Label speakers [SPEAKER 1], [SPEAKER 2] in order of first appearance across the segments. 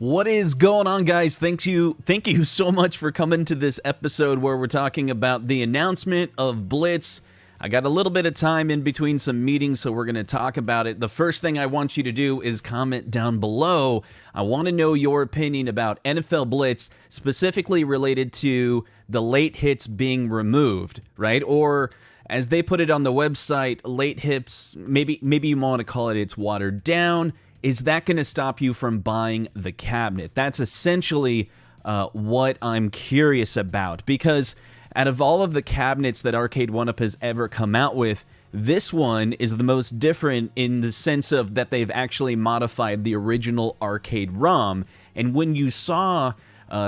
[SPEAKER 1] What is going on, guys? Thank you so much for coming to this episode where we're talking about the announcement of Blitz. I got a little bit of time in between some meetings, so we're going to talk about it. The first thing I want you to do is comment down below. I want to know your opinion about NFL Blitz, specifically related to the late hits being removed, right? Or as they put it on the website, late hits, maybe you want to call it's watered down. Is that going to stop you from buying the cabinet? That's essentially what I'm curious about, because out of all of the cabinets that Arcade1Up has ever come out with, this one is the most different in the sense of that they've actually modified the original arcade ROM. And when you saw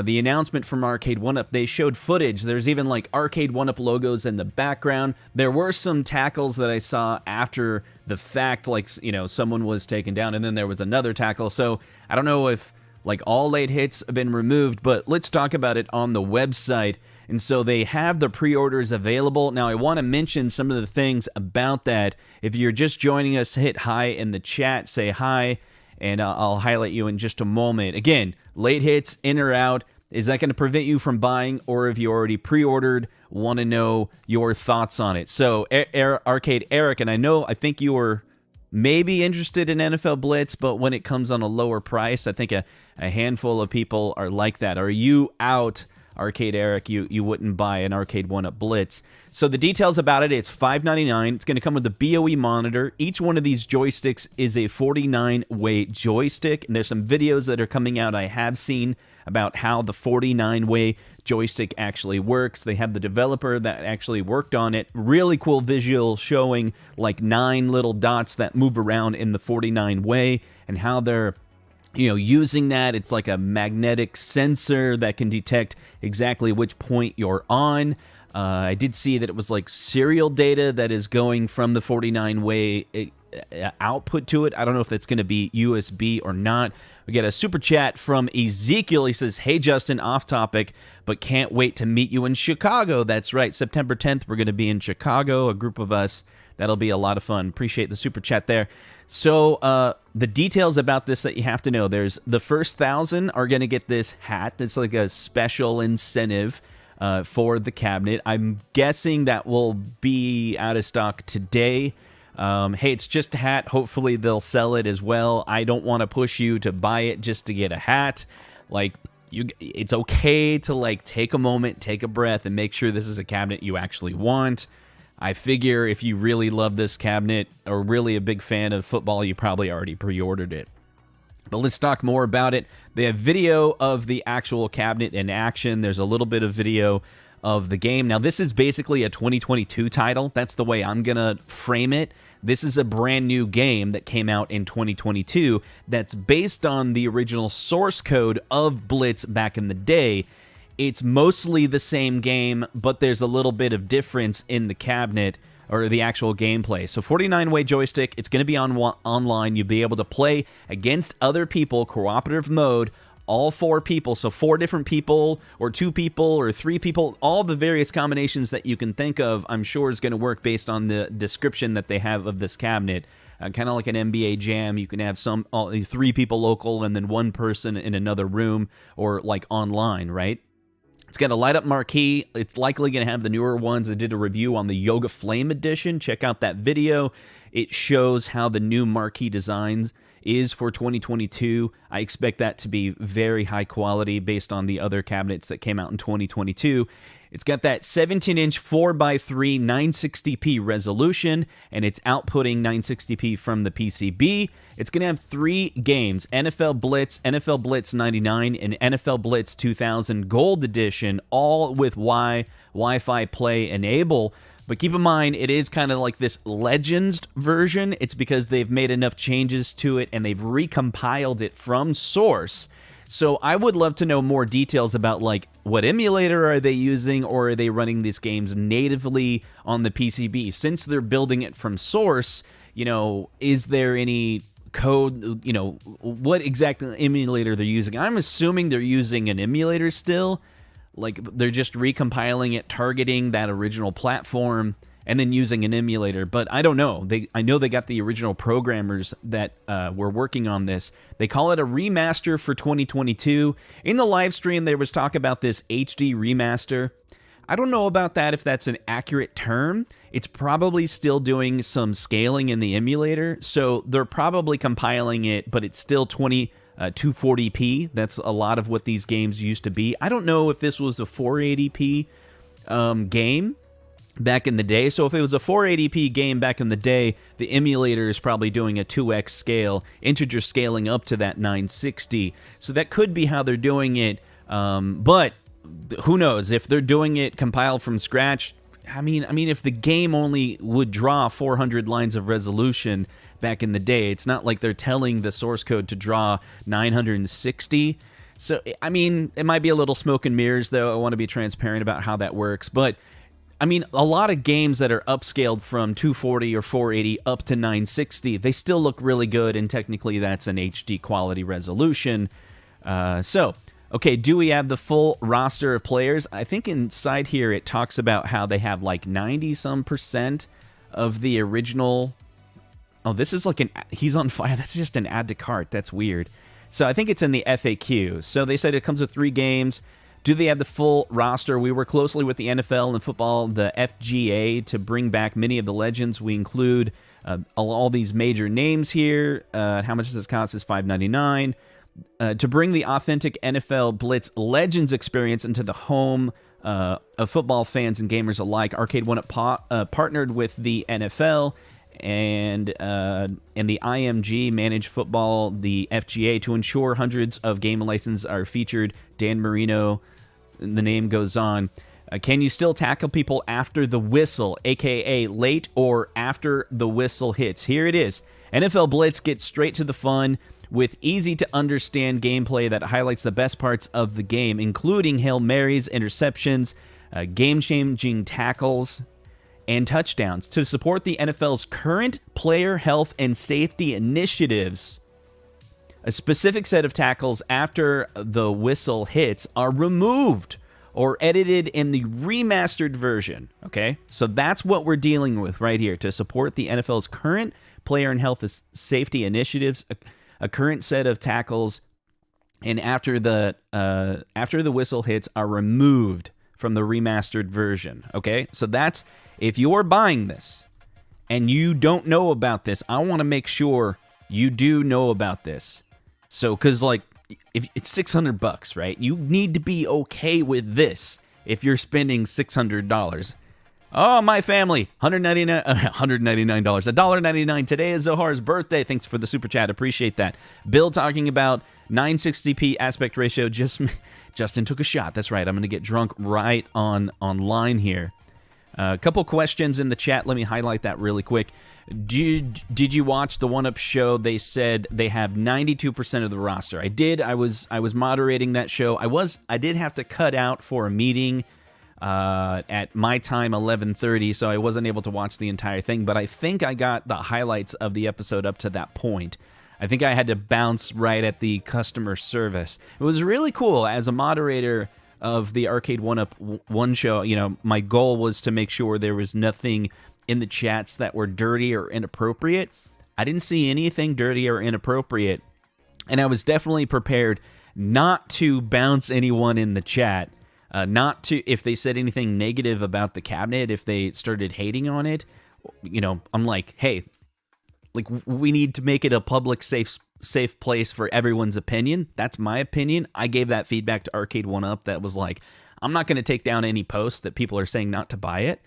[SPEAKER 1] the announcement from Arcade1Up, they showed footage. There's even like Arcade1Up logos in the background. There were some tackles that I saw after the fact, like, you know, someone was taken down, and then there was another tackle. So I don't know if like all late hits have been removed, but let's talk about it on the website. And so they have the pre-orders available. Now, I want to mention some of the things about that. If you're just joining us, hit hi in the chat, say hi, and I'll highlight you in just a moment. Again, late hits, in or out, is that going to prevent you from buying, or if you already pre-ordered, want to know your thoughts on it? So, Arcade Eric, and I think you were maybe interested in NFL Blitz, but when it comes on a lower price, I think a handful of people are like that. Are you out, Arcade Eric? You wouldn't buy an Arcade1Up Blitz. So the details about it, it's $5.99. It's going to come with a BOE monitor. Each one of these joysticks is a 49-way joystick, and there's some videos that are coming out I have seen about how the 49-way joystick actually works. They have the developer that actually worked on it. Really cool visual showing like 9 little dots that move around in the 49-way and how they're using that. It's like a magnetic sensor that can detect exactly which point you're on. I did see that it was like serial data that is going from the 49-way output to it. I don't know if that's going to be USB or not. We get a super chat from Ezekiel. He says, "Hey Justin, off topic, but can't wait to meet you in Chicago." That's right, September 10th, we're going to be in Chicago, a group of us. That'll be a lot of fun. Appreciate the super chat there. So the details about this that you have to know, there's the first 1,000 are going to get this hat. That's like a special incentive for the cabinet. I'm guessing that will be out of stock today. Hey, it's just a hat. Hopefully they'll sell it as well. I don't want to push you to buy it just to get a hat. Like, it's okay to like take a moment, take a breath, and make sure this is a cabinet you actually want. I figure if you really love this cabinet or really a big fan of football, you probably already pre-ordered it. But let's talk more about it. They have video of the actual cabinet in action. There's a little bit of video of the game. Now, this is basically a 2022 title. That's the way I'm going to frame it. This is a brand new game that came out in 2022 that's based on the original source code of Blitz back in the day. It's mostly the same game, but there's a little bit of difference in the cabinet or the actual gameplay. So 49-way joystick, it's going to be online. You'll be able to play against other people, cooperative mode, all 4 people. So 4 different people or 2 people or 3 people, all the various combinations that you can think of, I'm sure is going to work based on the description that they have of this cabinet. Kind of like an NBA Jam, you can have 3 people local and then 1 person in another room or like online, right? It's got a light-up marquee. It's likely going to have the newer ones. I did a review on the Yoga Flame Edition. Check out that video. It shows how the new marquee designs is for 2022. I expect that to be very high quality based on the other cabinets that came out in 2022. It's got that 17-inch 4x3 960p resolution, and it's outputting 960p from the PCB. It's going to have 3 games, NFL Blitz 99, and NFL Blitz 2000 Gold Edition, all with Wi-Fi Play Enable. But keep in mind, it is kind of like this Legends version. It's because they've made enough changes to it, and they've recompiled it from source. So I would love to know more details about like what emulator are they using, or are they running these games natively on the PCB? Since they're building it from source, is there any code, what exact emulator they're using? I'm assuming they're using an emulator still. Like they're just recompiling it, targeting that original platform, and then using an emulator. But I don't know. I know they got the original programmers that were working on this. They call it a remaster for 2022. In the live stream, there was talk about this HD remaster. I don't know about that, if that's an accurate term. It's probably still doing some scaling in the emulator, so they're probably compiling it, but it's still 240p. That's a lot of what these games used to be. I don't know if this was a 480p game back in the day. So if it was a 480p game back in the day, the emulator is probably doing a 2x scale, integer scaling up to that 960. So that could be how they're doing it, but who knows? If they're doing it compiled from scratch, I mean, if the game only would draw 400 lines of resolution back in the day, it's not like they're telling the source code to draw 960. So, I mean, it might be a little smoke and mirrors, though. I want to be transparent about how that works. But, I mean, a lot of games that are upscaled from 240 or 480 up to 960, they still look really good, and technically that's an HD quality resolution. Okay, do we have the full roster of players? I think inside here it talks about how they have like 90-some% of the original. Oh, this is like he's on fire. That's just an add to cart. That's weird. So I think it's in the FAQ. So they said it comes with 3 games. Do they have the full roster? We work closely with the NFL and football, the FGA, to bring back many of the legends. We include all these major names here. How much does this cost? Is $5.99. To bring the authentic NFL Blitz Legends experience into the home of football fans and gamers alike, Arcade1Up partnered with the NFL and the IMG Managed Football, the FGA, to ensure hundreds of game licenses are featured. Dan Marino, the name goes on. Can you still tackle people after the whistle, aka late or after the whistle hits? Here it is. NFL Blitz gets straight to the fun with easy-to-understand gameplay that highlights the best parts of the game, including Hail Marys, interceptions, game-changing tackles, and touchdowns. To support the NFL's current player health and safety initiatives, a specific set of tackles after the whistle hits are removed or edited in the remastered version. Okay, so that's what we're dealing with right here. To support the NFL's current player and health and safety initiatives, a current set of tackles and after the whistle hits are removed from the remastered version. Okay, so that's, if you're buying this and you don't know about this, I want to make sure you do know about this. So, because like, if it's $600, right? You need to be okay with this if you're spending $600. Oh, my family, $199, $1.99. Today is Zohar's birthday. Thanks for the super chat. Appreciate that. Bill talking about 960p aspect ratio. Justin took a shot. That's right. I'm going to get drunk right online here. A couple questions in the chat. Let me highlight that really quick. Did you watch the 1UP show? They said they have 92% of the roster. I did. I was moderating that show. I did have to cut out for a meeting at my time, 11:30, so I wasn't able to watch the entire thing, but I think I got the highlights of the episode up to that point. I think I had to bounce right at the customer service. It was really cool. As a moderator of the Arcade 1UP 1 show, you know, my goal was to make sure there was nothing in the chats that were dirty or inappropriate. I didn't see anything dirty or inappropriate, and I was definitely prepared not to bounce anyone in the chat. Not to, if they said anything negative about the cabinet, if they started hating on it, you know, I'm like, hey, like, we need to make it a public safe place for everyone's opinion. That's my opinion. I gave that feedback to Arcade 1UP that was like, I'm not going to take down any posts that people are saying not to buy it.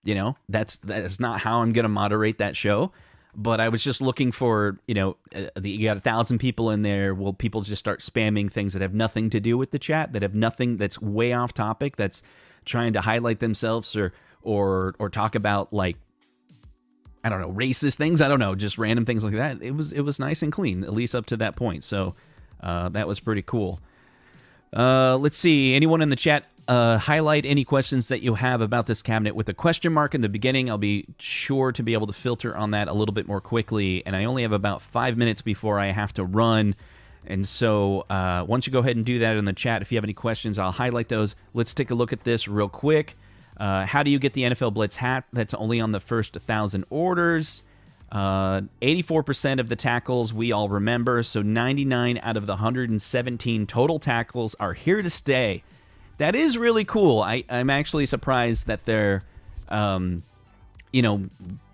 [SPEAKER 1] You know, that's not how I'm going to moderate that show. But I was just looking for, you know, you got 1,000 people in there. Will people just start spamming things that have nothing to do with the chat, that have nothing, that's way off topic, that's trying to highlight themselves or talk about, like, I don't know, racist things? I don't know, just random things like that. It was nice and clean, at least up to that point. So that was pretty cool. Let's see. Anyone in the chat highlight any questions that you have about this cabinet with a question mark in the beginning. I'll be sure to be able to filter on that a little bit more quickly, and I only have about 5 minutes before I have to run. And so once you go ahead and do that in the chat, if you have any questions, I'll highlight those. Let's take a look at this real quick. How do you get the NFL Blitz hat? That's only on the first 1,000 orders. 84% of the tackles we all remember, so 99 out of the 117 total tackles are here to stay. That is really cool. I'm actually surprised that they're,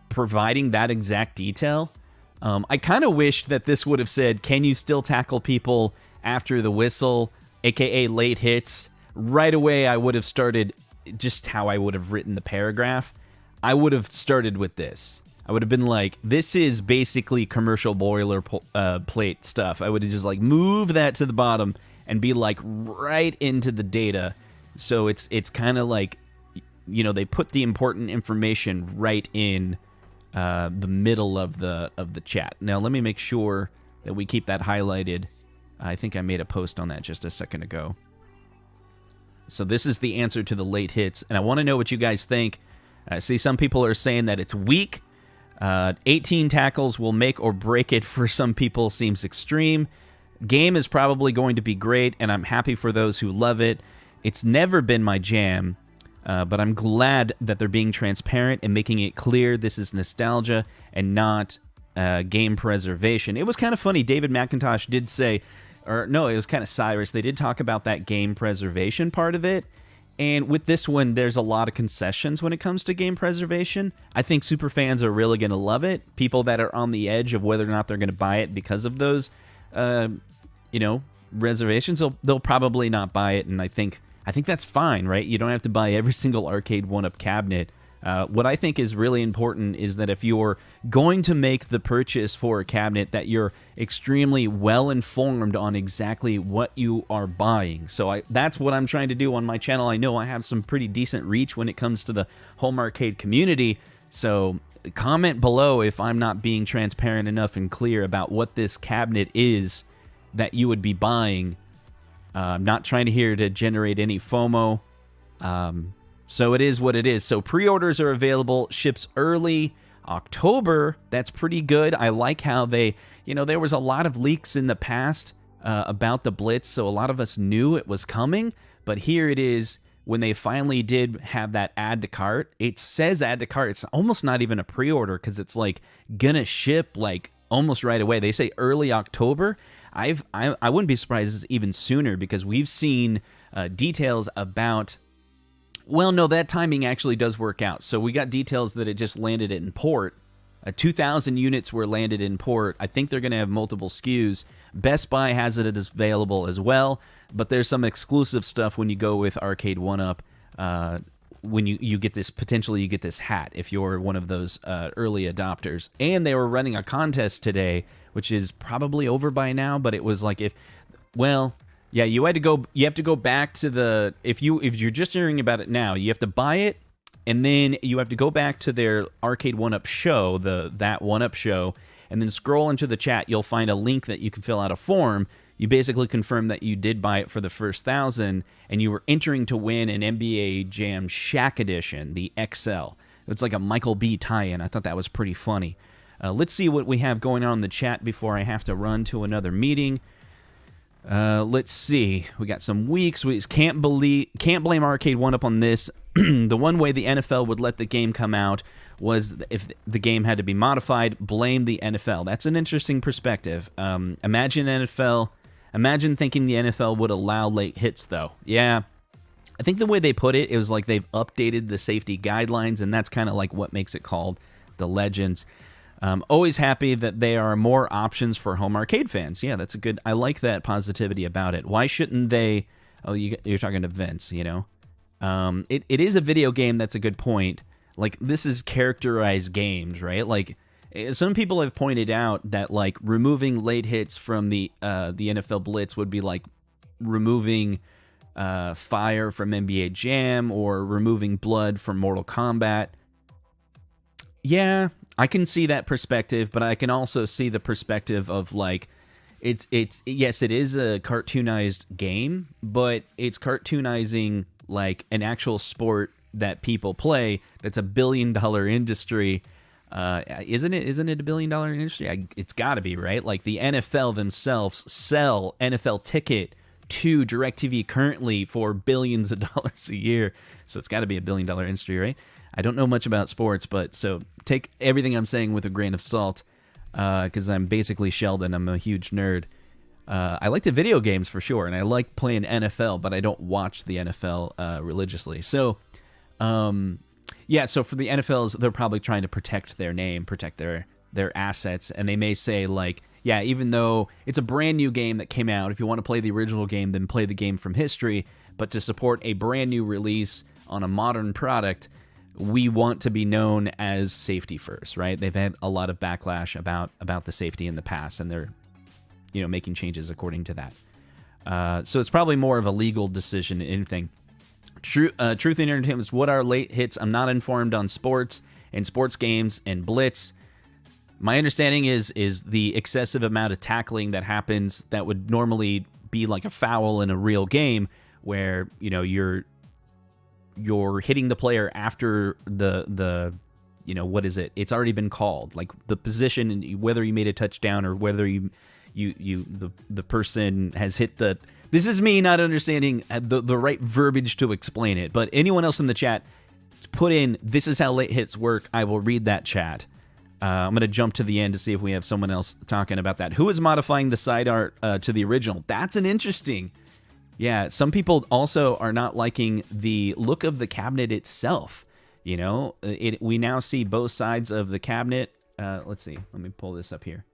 [SPEAKER 1] providing that exact detail. I kind of wish that this would have said, can you still tackle people after the whistle, aka late hits? Right away, I would have started just how I would have written the paragraph. I would have started with this. I would have been like, this is basically commercial boilerplate stuff. I would have just like move that to the bottom and be like right into the data. So it's kind of like, they put the important information right in the middle of the chat. Now let me make sure that we keep that highlighted. I think I made a post on that just a second ago. So this is the answer to the late hits, and I want to know what you guys think. I see some people are saying that it's weak. 18 tackles will make or break it for some people. Seems extreme. Game is probably going to be great, and I'm happy for those who love it. It's never been my jam, but I'm glad that they're being transparent and making it clear this is nostalgia and not game preservation. It was kind of funny. David McIntosh did say, or no, it was kind of Cyrus. They did talk about that game preservation part of it. And with this one, there's a lot of concessions when it comes to game preservation. I think super fans are really going to love it. People that are on the edge of whether or not they're going to buy it because of those, reservations, they'll probably not buy it. And I think that's fine, right? You don't have to buy every single arcade one-up cabinet. What I think is really important is that if you're going to make the purchase for a cabinet, that you're extremely well informed on exactly what you are buying. So that's what I'm trying to do on my channel. I know I have some pretty decent reach when it comes to the home arcade community. So comment below if I'm not being transparent enough and clear about what this cabinet is that you would be buying. I'm not trying to generate any FOMO. So it is what it is. So pre-orders are available, ships early October. That's pretty good. I like how there was a lot of leaks in the past about the Blitz, so a lot of us knew it was coming. But here it is, when they finally did have that add to cart. It says add to cart. It's almost not even a pre-order because it's like gonna ship like almost right away. They say early October. I wouldn't be surprised it's even sooner because we've seen details about. Well, no, that timing actually does work out. So we got details that it just landed in port. 2,000 units were landed in port. I think they're going to have multiple SKUs. Best Buy has it available as well, but there's some exclusive stuff when you go with Arcade 1-Up. When you get this, potentially you get this hat if you're one of those early adopters. And they were running a contest today, which is probably over by now, but it was like yeah, you have to go back to the, if you're just hearing about it now, you have to buy it, and then you have to go back to their Arcade 1-Up show, that 1-Up show, and then scroll into the chat. You'll find a link that you can fill out a form. You basically confirm that you did buy it for the first 1,000, and you were entering to win an NBA Jam Shaq Edition, the XL. It's like a Michael B. tie-in. I thought that was pretty funny. Let's see what we have going on in the chat before I have to run to another meeting. Let's see. We got some weeks. We can't blame Arcade 1-Up on this. The one way the NFL would let the game come out was if the game had to be modified. Blame the NFL. That's an interesting perspective. Imagine thinking the NFL would allow late hits, though. Yeah. I think the way they put it, it was like they've updated the safety guidelines, and that's kind of like what makes it called the Legends. Always happy that there are more options for home arcade fans. Yeah, that's a good. I like that positivity about it. Why shouldn't they? Oh, you're talking to Vince, It is a video game. That's a good point. Like, this is characterized games, right? Like, some people have pointed out that like removing late hits from the NFL Blitz would be like removing fire from NBA Jam or removing blood from Mortal Kombat. Yeah, I can see that perspective, but I can also see the perspective of like, yes, it is a cartoonized game, but it's cartoonizing like an actual sport that people play. That's a $1 billion industry. Isn't it a $1 billion industry? It's got to be, right? Like the NFL themselves sell NFL ticket to DirecTV currently for billions of dollars a year. So it's got to be $1 billion industry, right? I don't know much about sports, but so take everything I'm saying with a grain of salt, because I'm basically Sheldon. I'm a huge nerd. I like the video games for sure, and I like playing NFL, but I don't watch the NFL religiously. So, yeah, so for the NFLs, they're probably trying to protect their name, protect their assets, and they may say, like, yeah, even though it's a brand new game that came out, if you want to play the original game, then play the game from history, but to support a brand new release on a modern product, we want to be known as safety first, right? They've had a lot of backlash about the safety in the past, and they're making changes according to that. So it's probably more of a legal decision than anything. Truth in Entertainment is what are late hits. I'm not informed on sports and sports games and Blitz. My understanding is the excessive amount of tackling that happens that would normally be like a foul in a real game, where you're hitting the player after the what is it? It's already been called, like the position, whether you made a touchdown or whether the person has hit the. This is me not understanding the right verbiage to explain it. But anyone else in the chat, put in, this is how late hits work. I will read that chat. I'm going to jump to the end to see if we have someone else talking about that. Who is modifying the side art to the original? That's an interesting. Yeah, some people also are not liking the look of the cabinet itself. We now see both sides of the cabinet. Let's see. Let me pull this up here.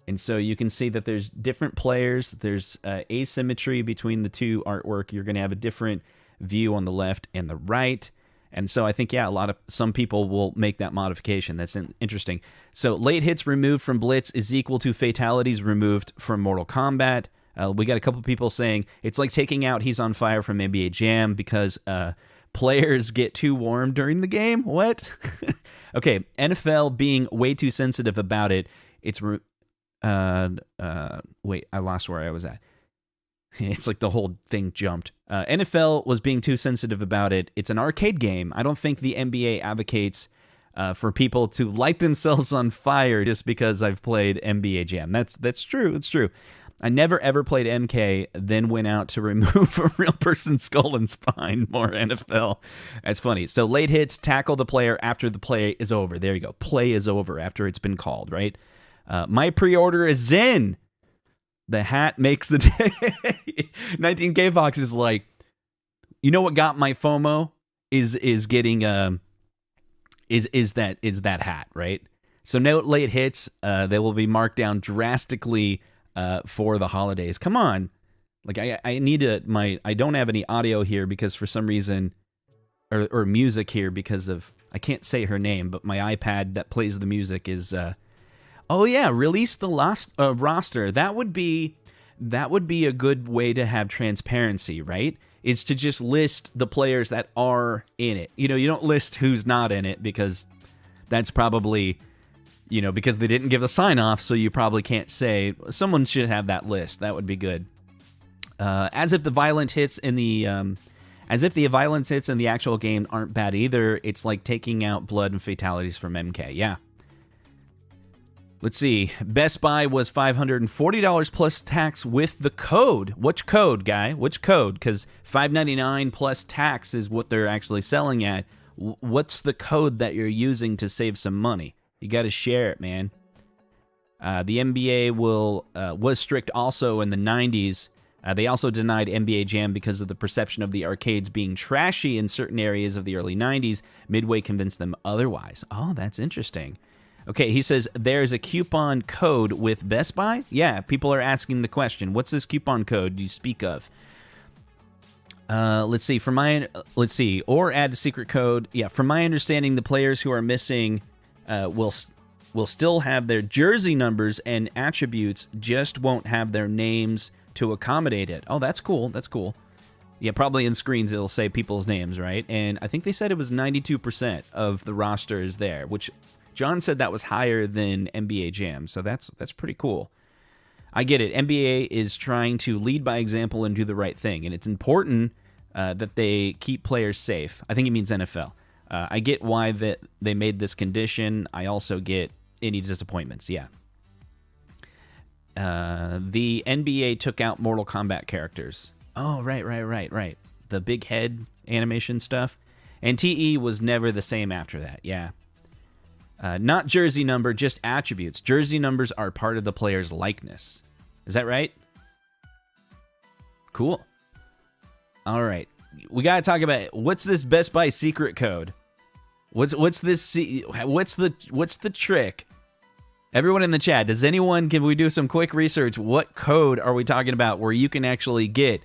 [SPEAKER 1] And so you can see that there's different players. There's asymmetry between the two artwork. You're going to have a different view on the left and the right. And so I think, yeah, some people will make that modification. That's interesting. So late hits removed from Blitz is equal to fatalities removed from Mortal Kombat. We got a couple people saying it's like taking out He's on Fire from NBA Jam because players get too warm during the game. What? Okay, NFL being way too sensitive about it. It's wait, I lost where I was at. It's like the whole thing jumped. NFL was being too sensitive about it. It's an arcade game. I don't think the NBA advocates for people to light themselves on fire just because I've played NBA Jam. That's true. It's true. I never ever played MK, then went out to remove a real person's skull and spine. More NFL. That's funny. So late hits, tackle the player after the play is over. There you go. Play is over after it's been called, right? My pre-order is in. The hat makes the day. 19K Fox is like, what got my FOMO is getting is that hat, right? So no late hits. They will be marked down drastically for the holidays. Come on, like I need I don't have any audio here because for some reason, or music here because of I can't say her name, but my iPad that plays the music is. Oh yeah, release the roster. That would be a good way to have transparency, right? Is to just list the players that are in it. You don't list who's not in it because that's probably, because they didn't give the sign off, so you probably can't say. Someone should have that list. That would be good. As if the violence hits in the actual game aren't bad either. It's like taking out blood and fatalities from MK. Yeah. Let's see. Best Buy was $540 plus tax with the code. Which code, guy? Which code? Because $599 plus tax is what they're actually selling at. What's the code that you're using to save some money? You got to share it, man. The NBA was strict also in the 90s. They also denied NBA Jam because of the perception of the arcades being trashy in certain areas of the early 90s. Midway convinced them otherwise. Oh, that's interesting. Okay, he says there's a coupon code with Best Buy? Yeah, people are asking the question. What's this coupon code you speak of? Let's see. Or add a secret code. Yeah, from my understanding, the players who are missing will still have their jersey numbers and attributes, just won't have their names to accommodate it. Oh, that's cool. That's cool. Yeah, probably in screens it'll say people's names, right? And I think they said it was 92% of the roster is there, which John said that was higher than NBA Jam, so that's pretty cool. I get it. NBA is trying to lead by example and do the right thing, and it's important that they keep players safe. I think it means NFL. I get why that they made this condition. I also get any disappointments, yeah. the NBA took out Mortal Kombat characters. Oh, right. The big head animation stuff. And TE was never the same after that, yeah. Not jersey number, just attributes. Jersey numbers are part of the player's likeness. Is that right? Cool. All right. We got to talk about what's this Best Buy secret code? What's the trick? Everyone in the chat, can we do some quick research? What code are we talking about where you can actually get,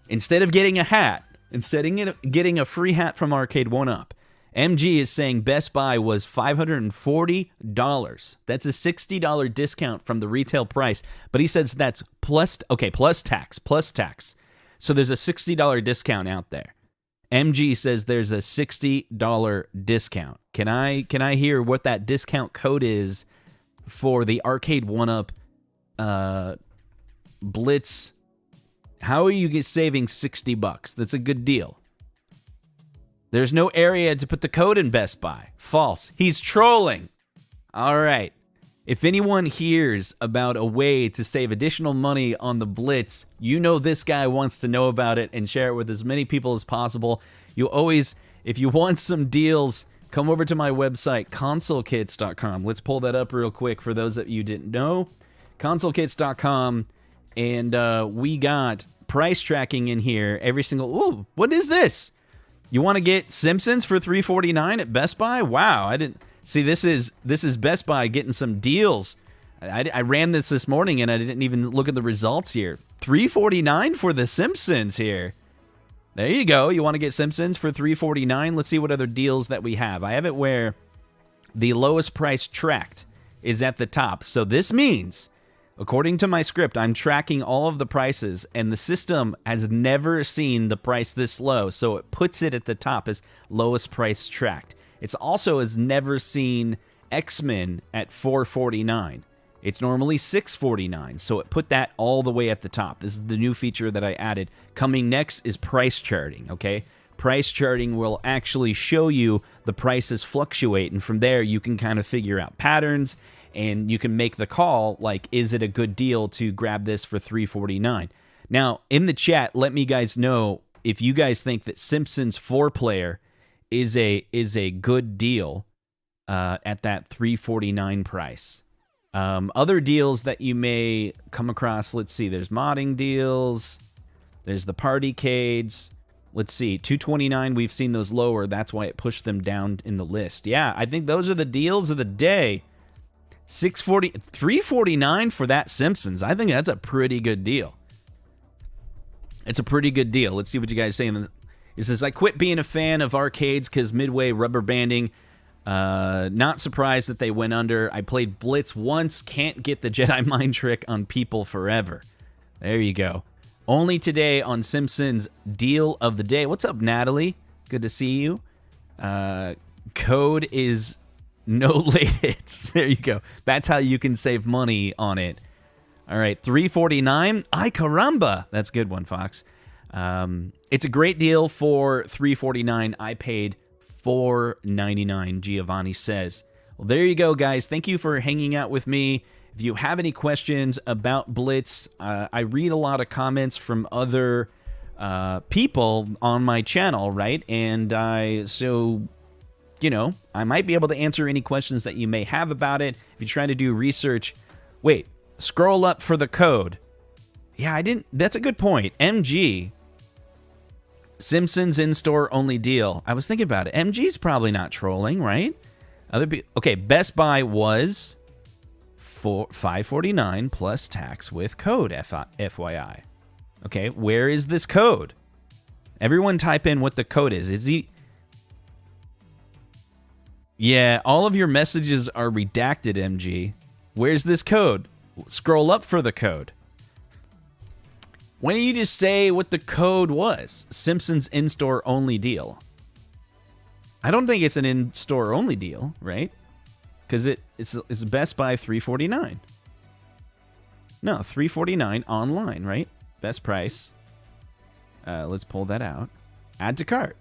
[SPEAKER 1] instead of getting a hat, instead of getting a free hat from Arcade1Up, MG is saying Best Buy was $540. That's a $60 discount from the retail price. But he says that's plus tax. So there's a $60 discount out there. MG says there's a $60 discount. Can I hear what that discount code is for the Arcade1Up Blitz? How are you saving $60? That's a good deal. There's no area to put the code in Best Buy. False. He's trolling. All right. If anyone hears about a way to save additional money on the Blitz, you know this guy wants to know about it and share it with as many people as possible. If you want some deals, come over to my website, consulkits.com. Let's pull that up real quick for those that you didn't know. Consulkits.com, and we got price tracking in here. Every single... Ooh, what is this? You want to get Simpsons for $349 at Best Buy? Wow, I didn't... See, this is Best Buy getting some deals. I ran this morning, and I didn't even look at the results here. $349 for the Simpsons here. There you go. You want to get Simpsons for $349? Let's see what other deals that we have. I have it where the lowest price tracked is at the top. So this means, according to my script, I'm tracking all of the prices, and the system has never seen the price this low, so it puts it at the top as lowest price tracked. It's also has never seen X-Men at $449. It's normally $649, so it put that all the way at the top. This is the new feature that I added. Coming next is price charting, okay? Price charting will actually show you the prices fluctuate, and from there you can kind of figure out patterns, and you can make the call, like, is it a good deal to grab this for $349? Now, in the chat, let me guys know if you guys think that Simpsons 4-player is a good deal at that $349 price. Other deals that you may come across, let's see, there's modding deals, there's the partycades. Let's see, $229, we've seen those lower, that's why it pushed them down in the list. Yeah, I think those are the deals of the day. $349 for that Simpsons. I think that's a pretty good deal. It's a pretty good deal. Let's see what you guys say. It says, I quit being a fan of arcades because Midway rubber banding. Not surprised that they went under. I played Blitz once. Can't get the Jedi mind trick on people forever. There you go. Only today on Simpsons Deal of the Day. What's up, Natalie? Good to see you. Code is no late hits. There you go. That's how you can save money on it. All right, $349. Ay caramba. That's a good one, Fox. It's a great deal for $349. I paid $4.99, Giovanni says. Well, there you go, guys. Thank you for hanging out with me. If you have any questions about Blitz, I read a lot of comments from other people on my channel, right? And so, you know, I might be able to answer any questions that you may have about it. If you try to do research, wait, scroll up for the code. Yeah, I didn't. That's a good point. MG. Simpsons in-store only deal. I was thinking about it. MG's probably not trolling, right? Okay, Best Buy was $549 plus tax with code, FYI. Okay, where is this code? Everyone type in what the code is. Is he... Yeah, all of your messages are redacted, MG. Where's this code? Scroll up for the code. Why don't you just say what the code was? Simpsons in-store only deal. I don't think it's an in-store only deal, right? Because it's Best Buy $349. No, $349 online, right? Best price. Let's pull that out. Add to cart.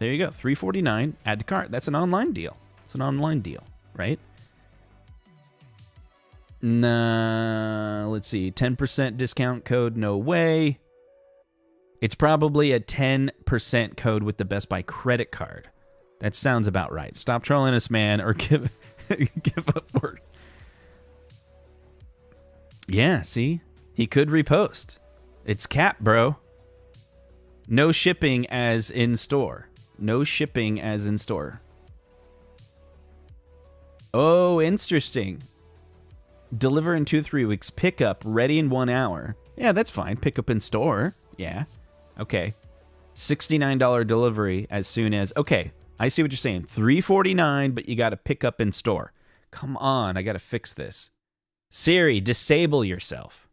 [SPEAKER 1] There you go. $349. Add to cart. That's an online deal. It's an online deal, right? Nah, let's see. 10% discount code, no way. It's probably a 10% code with the Best Buy credit card. That sounds about right. Stop trolling us, man, or give up work. Yeah, see? He could repost. It's cap, bro. No shipping as in store. No shipping as in store. Oh, interesting. Deliver in 2-3 weeks. Pickup ready in 1 hour. Yeah, that's fine. Pickup in store. Yeah. Okay. $69 delivery as soon as... Okay, I see what you're saying. $349, but you got to pick up in store. Come on, I got to fix this. Siri, disable yourself.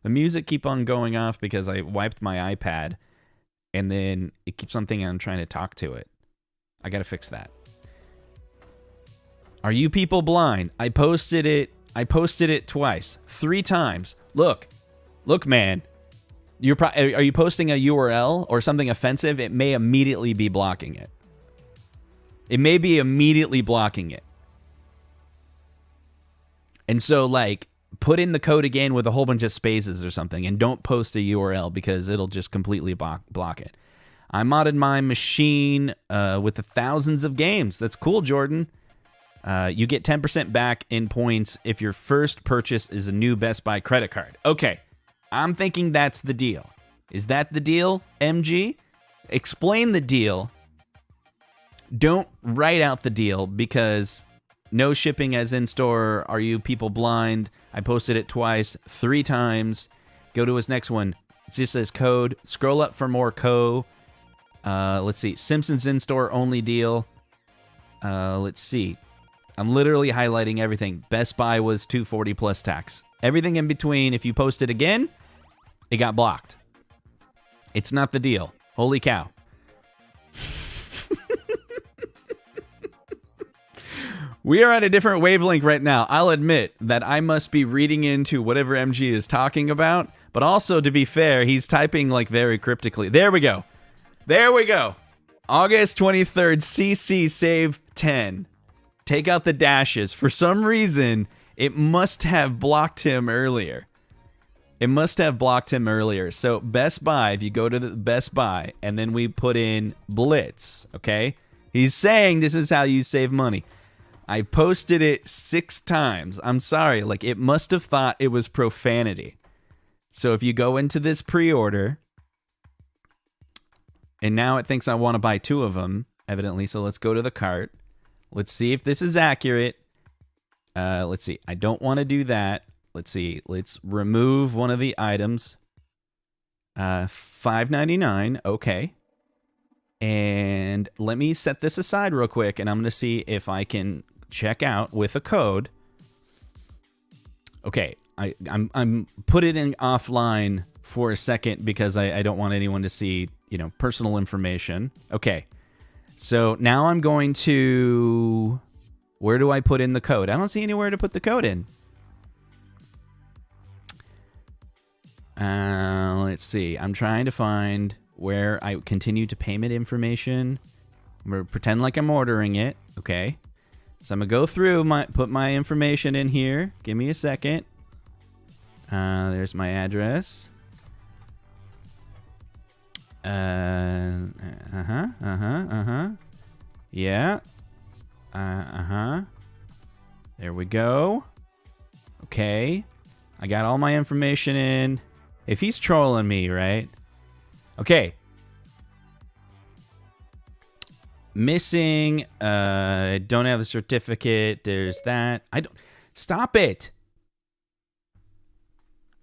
[SPEAKER 1] The music keep on going off because I wiped my iPad, and then it keeps on thinking I'm trying to talk to it. I got to fix that. Are you people blind? I posted it twice, 3 times. Look, man. Are you posting a URL or something offensive? It may immediately be blocking it. It may be immediately blocking it. And so, like, put in the code again with a whole bunch of spaces or something, and don't post a URL because it'll just completely block it. I modded my machine with the thousands of games. That's cool, Jordan. You get 10% back in points if your first purchase is a new Best Buy credit card. Okay, I'm thinking that's the deal. Is that the deal, MG? Explain the deal. Don't write out the deal because no shipping as in store. Are you people blind? I posted it twice, 3 times. Go to his next one. It just says code. Scroll up for more let's see. Simpsons in-store only deal. Let's see. I'm literally highlighting everything. Best Buy was $240 plus tax. Everything in between, if you post it again, it got blocked. It's not the deal. Holy cow. We are at a different wavelength right now. I'll admit that I must be reading into whatever MG is talking about, but also, to be fair, he's typing like very cryptically. There we go. There we go. August 23rd, CC save 10. Take out the dashes. For some reason, it must have blocked him earlier. It must have blocked him earlier. So Best Buy, if you go to the Best Buy, and then we put in Blitz, okay? He's saying this is how you save money. I posted it 6 times. I'm sorry, like it must have thought it was profanity. So if you go into this pre-order, and now it thinks I want to buy 2 of them, evidently, so let's go to the cart. Let's see if this is accurate. Let's see. I don't want to do that. Let's see. Let's remove one of the items. $5.99. Okay. And let me set this aside real quick, and I'm going to see if I can check out with a code. Okay. I'm put it in offline for a second because I don't want anyone to see, personal information. Okay. So now I'm going to... Where do I put in the code? I don't see anywhere to put the code in. Let's see. I'm trying to find where I continue to payment information. I'm going to pretend like I'm ordering it. Okay. So I'm going to go through, put my information in here. Give me a second. There's my address. Yeah. There we go. Okay. I got all my information in. If he's trolling me, right? Okay. Missing. Don't have a certificate. There's that. Stop it.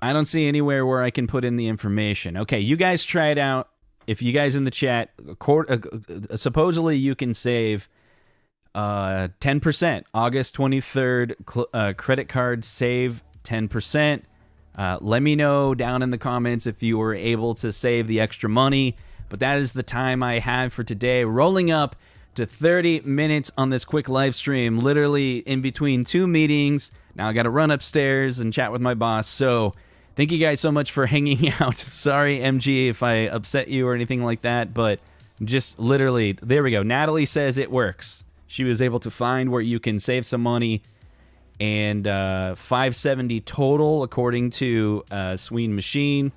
[SPEAKER 1] I don't see anywhere where I can put in the information. Okay, you guys try it out. If you guys in the chat, supposedly you can save 10%. August 23rd, credit card save 10%. Let me know down in the comments if you were able to save the extra money. But that is the time I have for today. Rolling up to 30 minutes on this quick live stream, literally in between 2 meetings. Now I got to run upstairs and chat with my boss. So thank you guys so much for hanging out. Sorry, MG, if I upset you or anything like that, but just literally, there we go. Natalie says it works. She was able to find where you can save some money and 570 total according to Sween Machine.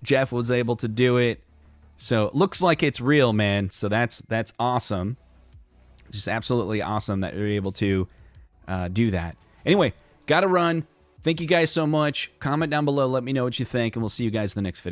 [SPEAKER 1] Jeff was able to do it. So it looks like it's real, man. So that's awesome. Just absolutely awesome that you're able to do that. Anyway, gotta run. Thank you guys so much. Comment down below. Let me know what you think, and we'll see you guys in the next video.